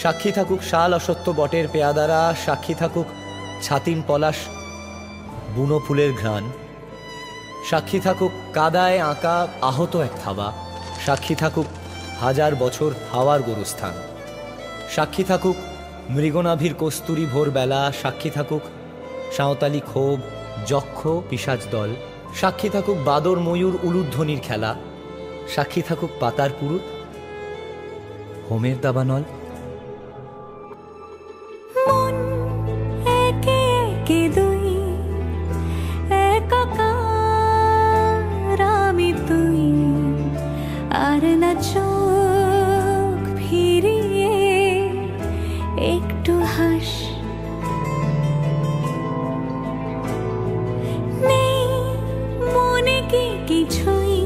সাক্ষী থাকুক শাল অসত্য বটের পেয়াদারা, সাক্ষী থাকুক ছাতিম পলাশ বুনো ফুলের ঘ্রাণ, সাক্ষী থাকুক কাদায় আঁকা আহত এক থাবা, সাক্ষী থাকুক হাজার বছর হাওয়ার গোরস্থান, সাক্ষী থাকুক মৃগনাভির কস্তুরী ভোরবেলা, সাক্ষী থাকুক সাঁওতালি ক্ষোভ যক্ষ পিশাচ দল, সাক্ষী থাকুক বাদর ময়ূর উলুধ্বনির খেলা, সাক্ষী থাকুক পাতার পুরুত হোমের দাবানল। আর না চোখ ফিরিয়ে একটু হাস, নেই মনে কি কিছুই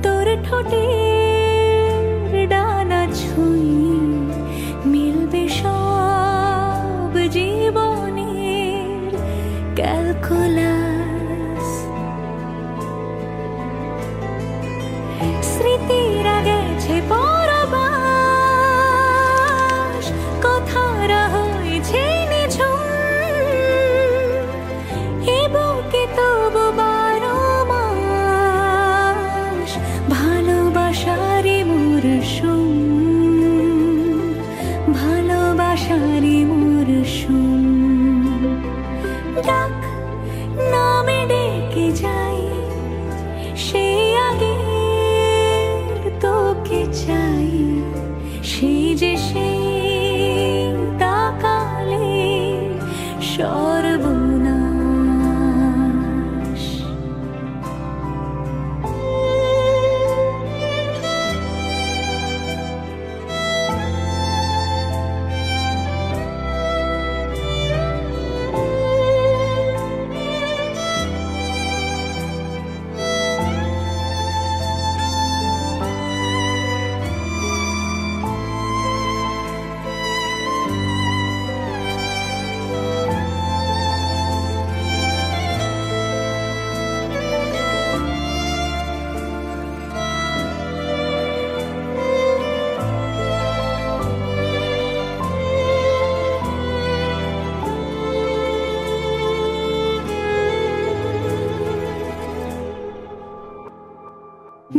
তোর ঠোঁটের ডানা ছুঁই, মিলবে সব জীবনের ক্যালকুলাস। স্মৃতিরা গেছে পরবাস, কথারা হয়েছে নিঝুম, এ বুকে তবু 12 মাস ভালোবাসারই মরশুম, ভালোবাসারই মরশুম। ডাক নামে ডেকে যাই সে আগে তোকে চাই, সেই যে সেই তাকালে সর্বনাশ।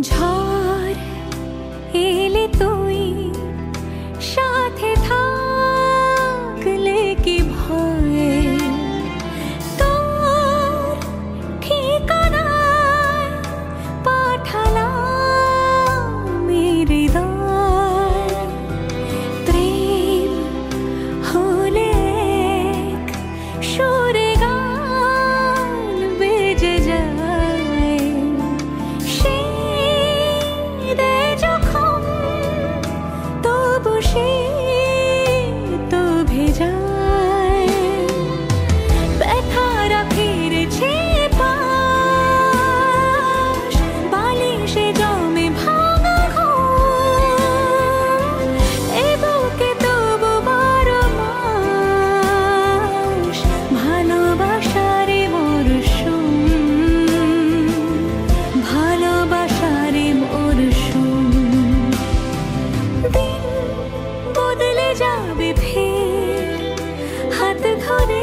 ঝড় এলে তুই সাথে থাকলে কি ভয়, তোর ঠিকানায় পাঠালাম হৃদয়। প্রেম হলে এক সুরে গান বেজে যায়, সে তো ভেজায়। ব্যথারা ফিরেছে পাশ, বালিশে জমে ভাঙা ঘুম, এ বুকে তবু 12 মাস ভালোবাসারই মরশুম, ভালোবাসারই মরশুম। দিন বদলে যাবে ফের হাত ধরে